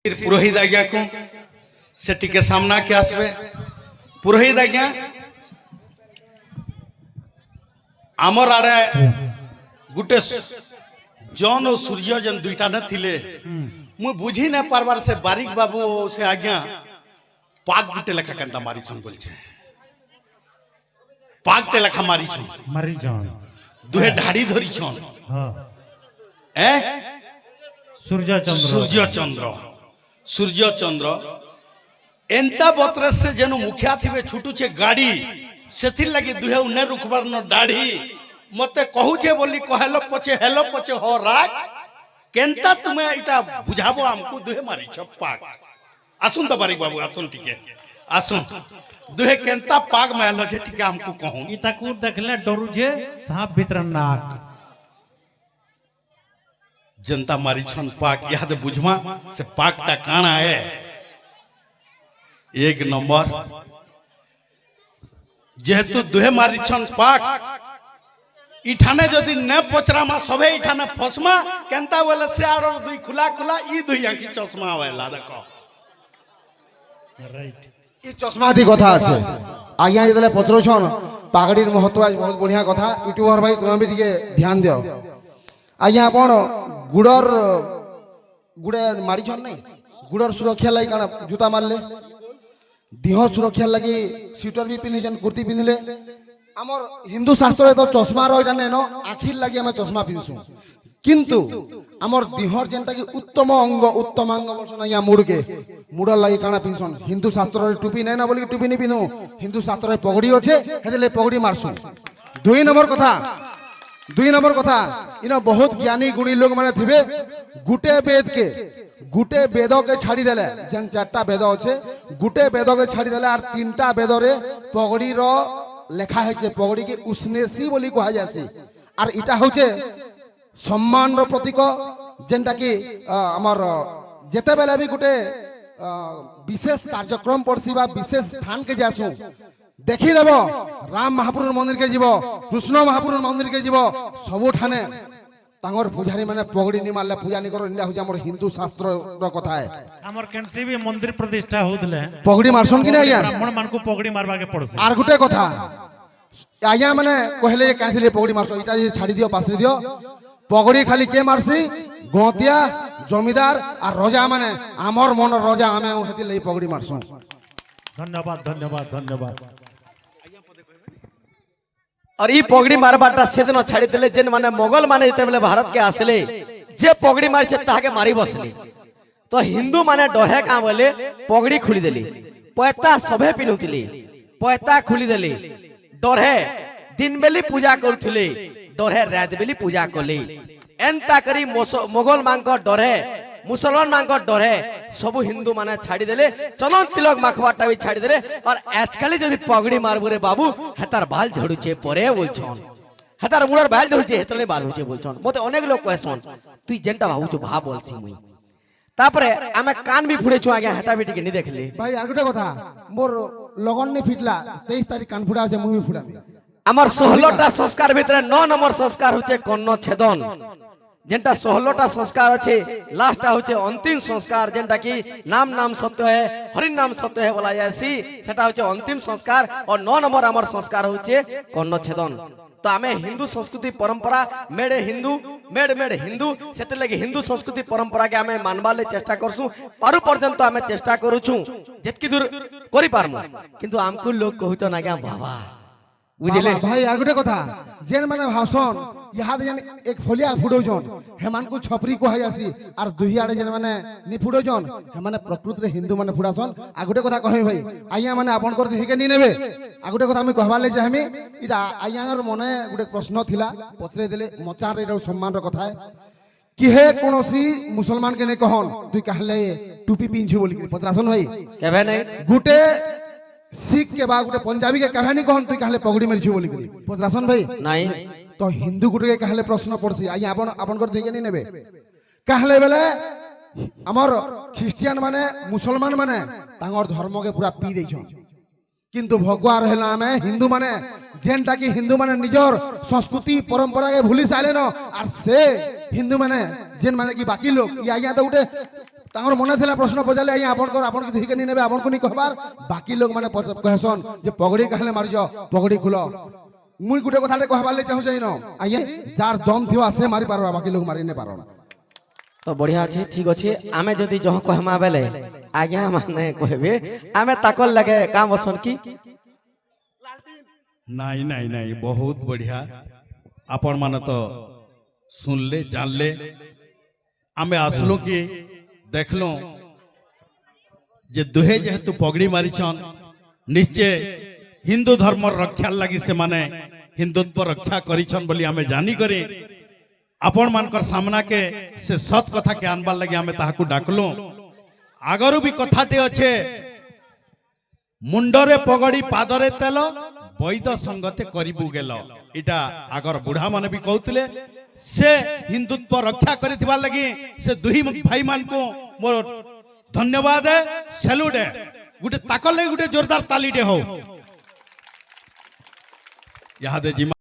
पुरोहित आज्ञा को से टिके सामना के आसबे पुरोहित आज्ञा आमर आड़े गुटे जन और सूर्य जन दुईटा न थिले मु बुझी न पारबार से बारीक बाबू से आज्ञा पाक गुटे लेखा केनता मारी छन बोल छे पाक टे लेखा मारी छन दुहे ढाड़ी धरी छन ए सूर्य चंद्र एंता बतरे से जेनु मुखिया थिबे छुटू छे गाड़ी सेथिर लगी दुहे उन्ने रुखबार न दाढ़ी मते कहू छे बोली कहलो पछे हो राग केनता तुमे इटा बुझाबो हमको दुहे मारी छ पाक आसुन तो बारीक बाबू आसुन टिके आसुन दुहे केनता पाक मारलो छे टिके हमको कहू इता को देखले डरू छे सांप भीतर नाक जनता मारी छन पाक याद बुझमा से पाक ता काना है एक नंबर जेहेतु दुहे मारी छन पाक इठाने जदि न पचरामा सबे इठाने फसमा केनता बोले से आरो दुई खुला खुला ई दुई आंखी चश्मा आवेला देखो राइट ई चश्मा दी कथा আছে आज्ञा जेतले पचरो छन पागड़ीर महत्व आज बहुत बढ़िया कथा यूट्यूबर भाई तुम भी टिके ध्यान दियो आज्ञा आपण गुड़र गुड़े मारी छन नहीं गुड़र सुरक्षा लगी काना जूता मारले देह सुरक्षा लगी स्वेटर भी पिंधिछन कुर्ती पिंधिले आमर हिंदू शास्त्र तो चश्मा रहा नेन आखिर लगी आम चश्मा पिंधसु किंतु आमर देहर जेनटा कि उत्तम अंग बोलछन या मुड़ के मुड़ लगी काना पिंधसन हिंदू शास्त्र टोपी नहीं ना बोली टोपी नहीं पिंधु हिंदू शास्त्र पगड़ी अच्छे हेले पगड़ी मारसु दुई नंबर कथा इन बहुत ज्ञानी गुणी लोग माने थिबे गुटे वेद के छाड़ी देले जेन चारटा वेद अच्छे गुटे वेद के छाड़ी देले और तीनटा वेद रे पगड़ी रो लेखा है पगड़ी के उष्णेसी बोली कहा जासी और इटा होचे सम्मान रो प्रतीक जेनटा कि हमर जेते बेले भी गुटे विशेष कार्यक्रम पड़सी बा विशेष स्थान के जासु देखी देव राम महापुर मंदिर के जीव कृष्ण महापुर मंदिर के जीव सबु ठाने तांगर पुजारी माने पगड़ी नि मारले पूजा नि करो इंडा हो हमर हिंदू शास्त्र रो कथा है हमर केनसी भी मंदिर प्रतिष्ठा होतले पगड़ी मारसन कि नहीं ब्राह्मण मान को पगड़ी मारबा के पड़से आर गुटे कथा आया माने कहले काथिले पगड़ी मारसो इटा जे छाड़ी दियो पासरी दियो पगड़ी खाली के मारसी गोतिया जमीदार और राजा माने हमर मन राजा हमें हेति लई पगड़ी मारसो धन्यवाद और ई पगड़ी मारबाटा से दिन छाड़ी देले जेन माने मोगल माने जते बेले भारत के आसले जे पगड़ी मारी छे ताके मारी बसले तो हिंदू माने डरे का बोले पगड़ी खुली देली पैता सभे पिनुतिली पैता खुली देली डरे दिन बेली पूजा करथुले डरे रात बेली पूजा करली एंता करी मोगल मांको डरे मुसलमान मांको डरे सब हिंदू माने छाड़ी देले चलन तिलक माखवाटा भी छाड़ी देले और आजकल जदि पगड़ी मारबो रे बाबू हेतार बाल झड़ुचे परे बोलछन हेतार मुड़र बाल झड़ुचे हेतले बाल होचे बोलछन मते अनेक लोग कहसन तुई जेंटा भाऊचो भा बोलसी मुई तापरे आमे कान भी फुड़े छु आगे हेटा बेटी के नि देखले भाई आगुटे कथा मोर लगन नि फिटला 23 तारीख कान फुड़ा छै मुई फुड़ामी हमर 16टा संस्कार भितरे 9 नंबर संस्कार होचे कन्न छेदन जेंटा 16टा संस्कार अच्छे लास्ट होचे अंतिम संस्कार जेंटा कि नाम सत्य है हरि नाम सत्य है बोला जासी सेटा होचे अंतिम संस्कार और 9 नंबर हमर संस्कार होचे कर्ण छेदन तो आमे हिंदू संस्कृति परंपरा मेड हिंदू सेते लगे हिंदू संस्कृति परंपरा के आमे मानबाले चेष्टा करसु पारु पर्यंत आमे चेष्टा करूछु जेतकी दूर करि पारमु किंतु आमको लोग कहूतो ना क्या बाबा बुझले भाई आगुटे कथा जेन माने भाषण याद जेन एक फोलिया फुडो जोन हेमान को छपरी को हायासी और दुहियाडे जेन माने नि फुडो जोन हे माने प्रकृति रे हिंदू माने फुडासन आगुटे कथा कहै भाई आइया माने आपन कर देहि के नि नेबे आगुटे कथा हम कहबाले जे हमी इरा आइयार मने गुटे प्रश्न थिला पचरे देले मचार रे सम्मान रो कथा है कि हे कोनोसी मुसलमान के ने कहन तुई कहले टोपी पिंझु बोली पचरासन भाई केबे नहीं गुटे सिख के बाद पंजाबी के कहानी कहन तुई कहले पगड़ी मारी बोली पचरासन भाई नहीं तो हिंदू गुटे के कहले प्रश्न पड़सी आई आपन कर देके नहीं नेबे कहले बेले हमर ख्रिस्टियन माने मुसलमान माने तांगर धर्म के पूरा पी देछन किंतु भगवान रहला में हिंदू माने जेनटा कि हिंदू माने निजर संस्कृति परंपरा के भूली साले न और से हिंदू माने जेन माने कि बाकी लोग या तो उठे ତାଙ୍କର ମନେ ଥିଲା ପ୍ରଶ୍ନ ପଚାରିଲେ ଆଜ୍ଞା ଆପଣଙ୍କର ଆପଣ ଧୀକେ ନି ନେବେ ଆପଣଙ୍କୁ ନି କହିବାର ବାକି ଲୋକ ମାନେ କହେସନ୍ ଯେ ପଗଡ଼ି କାହେଲେ ମାରିଛ ପଗଡ଼ି ଖୁଲ ମୁଇଁ ଗୋଟେ କଥାଟେ କହିବାର ଲାଗି ଚାହୁଁଛି ନ ଆଜ୍ଞା ଯାର ଦମ ଥିବ ସେ ମାରି ପାରବା ବାକି ଲୋକ ମାରି ନେ ପାରନ୍ तो बढ़िया अच्छे ठीक अच्छे आमे जदि जह कहमा बेले आज्ञा माने कहबे आमे ताकल लगे काम असन की नहीं नहीं नहीं बहुत बढ़िया आपण माने तो सुनले जानले आमे आसलो कि देखलो जे दुहे जेहेतु पगड़ी मारिछन निश्चय हिंदू धर्म रक्षा लगी से माने हिंदुत्व रक्षा करिछन बोली आमे जानी करे आपण मानकर सामना के से सत कथा के आनबार लगी आमे ताहाकू डाकलु आगरु भी कथाटे अच्छे मुंडरे पगड़ी पादरे तेल वैद संगते करिबु गेल इटा आगर बुढ़ा माने भी कहउतले से हिंदुत्व रक्षा करिथिबार लगी से दुही भाई मान को मोर धन्यवाद है सैल्यूट है गुटे ताकल लगी गुटे जोरदार ताली दे हो याद है जी।